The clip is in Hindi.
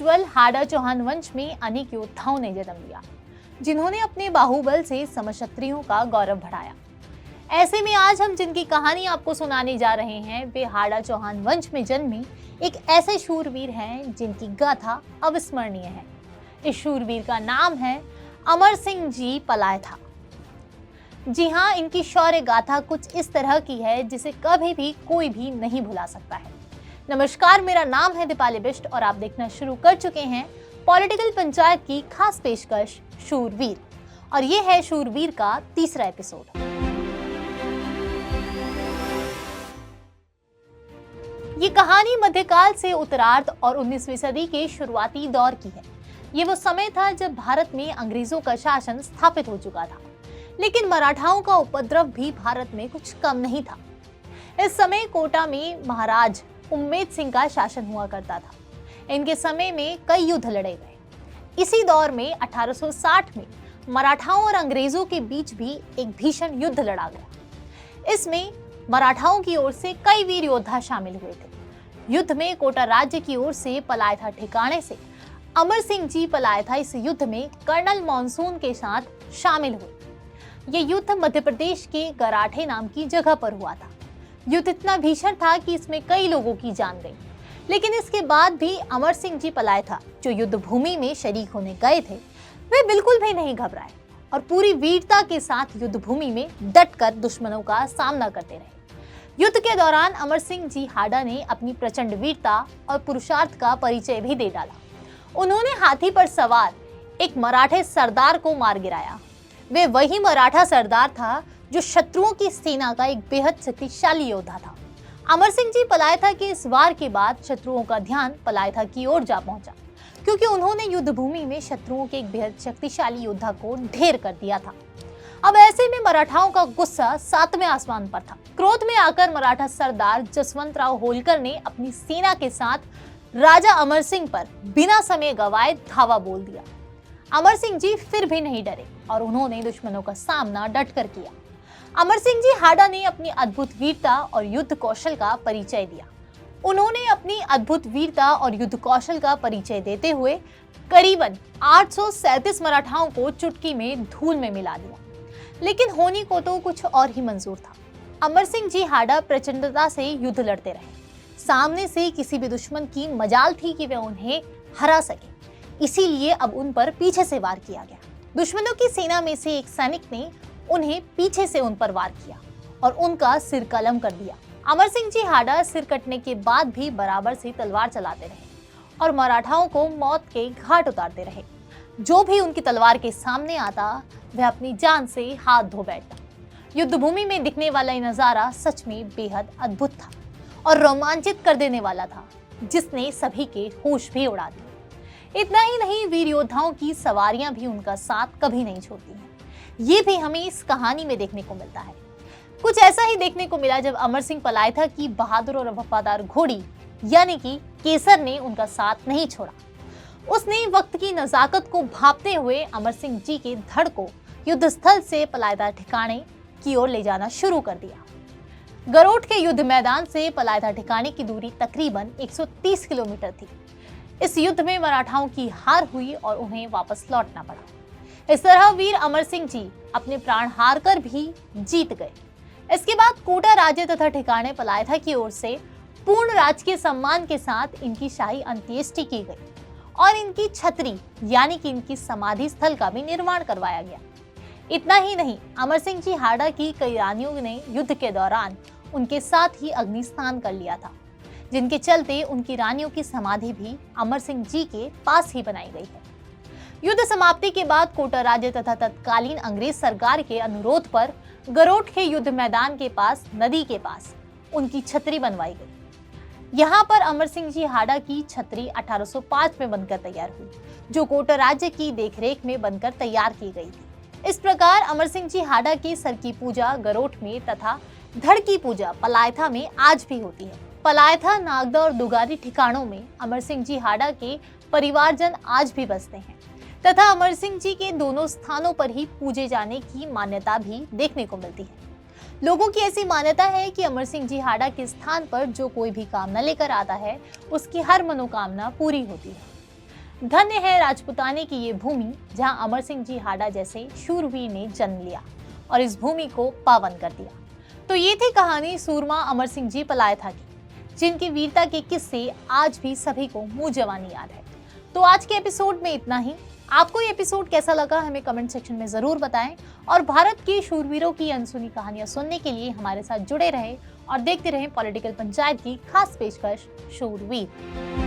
उज्जवल हाड़ा चौहान वंश में अनेक योद्धाओं ने जन्म लिया, जिन्होंने अपने बाहुबल से समक्षत्रियों का गौरव बढ़ाया। ऐसे में आज हम जिनकी कहानी आपको सुनाने जा रहे हैं, वे हाड़ा चौहान वंश में जन्मे एक ऐसे शूरवीर हैं जिनकी गाथा अविस्मरणीय है। इस शूरवीर का नाम है अमर सिंह जी पलायथा। जी हाँ, इनकी शौर्य गाथा कुछ इस तरह की है जिसे कभी भी कोई भी नहीं भुला सकता है। नमस्कार, मेरा नाम है दीपाली बिष्ट और आप देखना शुरू कर चुके हैं पॉलिटिकल पंचायत की खास पेशकश शूरवीर, और ये है शूरवीर का तीसरा एपिसोड। ये कहानी मध्यकाल से उत्तरार्ध और 19वीं सदी के शुरुआती दौर की है। ये वो समय था जब भारत में अंग्रेजों का शासन स्थापित हो चुका था, लेकिन मराठाओं का उपद्रव भी भारत में कुछ कम नहीं था। इस समय कोटा में महाराज उम्मेद सिंह का शासन हुआ करता था। इनके समय में कई युद्ध लड़े गए। इसी दौर में 1860 में मराठाओं और अंग्रेजों के बीच भी एक भीषण युद्ध लड़ा गया। इसमें मराठाओं की ओर से कई वीर योद्धा शामिल हुए थे। युद्ध में कोटा राज्य की ओर से पलायथा ठिकाने से अमर सिंह जी पलायथा इस युद्ध में कर्नल मानसून के साथ शामिल हुए। ये युद्ध मध्य प्रदेश के गराठे नाम की जगह पर हुआ था। युद्ध इतना भीषण था कि इसमें कई लोगों की जान गई, लेकिन इसके बाद भी अमर सिंह जी पलायथा, जो युद्ध भूमि में शरीक होने गए थे, वे बिल्कुल भी नहीं घबराए और पूरी वीरता के साथ युद्ध भूमि में डटकर दुश्मनों का सामना करते रहे। युद्ध के दौरान अमर सिंह जी हाड़ा ने अपनी प्रचंड वीरता और पुरुषार्थ का परिचय भी दे डाला। उन्होंने हाथी पर सवार एक मराठे सरदार को मार गिराया। वे वही मराठा सरदार था जो शत्रुओं की सेना का एक बेहद शक्तिशाली योद्धा था। अमर सिंह जी पलायथा के इस वार के बाद शत्रुओं का ध्यान पलायथा की ओर जा पहुंचा, क्योंकि उन्होंने युद्ध भूमि में शत्रुओं के एक बेहद शक्तिशाली योद्धा को ढेर कर दिया था। अब ऐसे में मराठाओं का गुस्सा सातवें आसमान पर था। क्रोध में आकर मराठा सरदार जसवंतराव होलकर ने अपनी सेना के साथ राजा अमर सिंह पर बिना समय गवाए धावा बोल दिया। अमर सिंह जी फिर भी नहीं डरे और उन्होंने दुश्मनों का सामना डटकर किया। अमर सिंह जी हाड़ा ने अपनी अद्भुत वीरता और युद्ध कौशल का परिचय दिया। उन्होंने अपनी अद्भुत वीरता और युद्ध कौशल का परिचय देते हुए करीबन 837 मराठाओं को चुटकी में धूल में मिला दिया। लेकिन होनी को तो कुछ और ही मंजूर था। अमर सिंह जी हाड़ा प्रचंडता से युद्ध लड़ते रहे। सामने से किसी भी दुश्मन की मजाल थी कि वे उन्हें हरा सके, इसीलिए अब उन पर पीछे से वार किया गया। दुश्मनों की सेना में से एक सैनिक ने उन्हें पीछे से उन पर वार किया और उनका सिर कलम कर दिया। अमर सिंह जी हाड़ा सिर कटने के बाद भी बराबर से तलवार चलाते रहे और मराठाओं को मौत के घाट उतारते रहे। जो भी उनकी तलवार के सामने आता, वह अपनी जान से हाथ धो बैठता। युद्ध भूमि में दिखने वाला ये नजारा सच में बेहद अद्भुत था और रोमांचित कर देने वाला था, जिसने सभी के होश भी उड़ा दिए। इतना ही नहीं, वीर योद्धाओं की सवारियां भी उनका साथ कभी नहीं छोड़ती हैं। ये भी हमें इस कहानी में देखने को मिलता है। कुछ ऐसा ही देखने को मिला जब अमर सिंह पलायथा की बहादुर और वफादार घोड़ी यानी कि केसर ने उनका साथ नहीं छोड़ा। उसने वक्त की नजाकत को भांपते हुए अमर सिंह जी के धड़ को युद्ध स्थल से पलायथा ठिकाने की ओर ले जाना शुरू कर दिया। गरोठ के युद्ध मैदान से पलायथा ठिकाने की दूरी तकरीबन 130 किलोमीटर थी। इस युद्ध में मराठाओं की हार हुई और उन्हें वापस लौटना पड़ा। इस तरह वीर अमर सिंह जी अपने प्राण हार कर भी जीत गए। इसके बाद कोटा राज्य तथा ठिकाने पलायथा की ओर से पूर्ण राजकीय सम्मान के साथ इनकी शाही अंत्येष्टि की गई और इनकी छतरी यानी कि इनकी समाधि स्थल का भी निर्माण करवाया गया। इतना ही नहीं, अमर सिंह जी हाड़ा की कई रानियों ने युद्ध के दौरान उनके साथ ही अग्निस्नान कर लिया था, जिनके चलते उनकी रानियों की समाधि भी अमर सिंह जी के पास ही बनाई गई है। युद्ध समाप्ति के बाद कोटा राज्य तथा तत्कालीन अंग्रेज सरकार के अनुरोध पर गरोठ के युद्ध मैदान के पास नदी के पास उनकी छतरी बनवाई गई। यहाँ पर अमर सिंह जी हाड़ा की छतरी 1805 में बनकर तैयार हुई, जो कोटा राज्य की देखरेख में बनकर तैयार की गई थी। इस प्रकार अमर सिंह जी हाड़ा की सर की पूजा गरोठ में तथा धड़ की पूजा पलायथा में आज भी होती है। पलायथा, नागदा और दुगारी ठिकानों में अमर सिंह जी हाड़ा के परिवारजन आज भी बसते हैं तथा अमर सिंह जी के दोनों स्थानों पर ही पूजे जाने की मान्यता भी देखने को मिलती है। लोगों की ऐसी मान्यता है कि अमर सिंह जी हाड़ा के स्थान पर जो कोई भी कामना लेकर आता है, उसकी हर मनोकामना पूरी होती है। धन्य है राजपुताने की ये भूमि जहां अमर सिंह जी हाडा जैसे शूरवीर ने जन्म लिया और इस भूमि को पावन कर दिया। तो ये थी कहानी सूरमा अमर सिंह जी पलायथा की, जिनकी वीरता के किस्से आज भी सभी को मुंह जवानी याद है। तो आज के एपिसोड में इतना ही। आपको ये एपिसोड कैसा लगा हमें कमेंट सेक्शन में जरूर बताएं और भारत के शूरवीरों की अनसुनी कहानियां सुनने के लिए हमारे साथ जुड़े रहें और देखते रहें पॉलिटिकल पंचायत की खास पेशकश शूरवीर।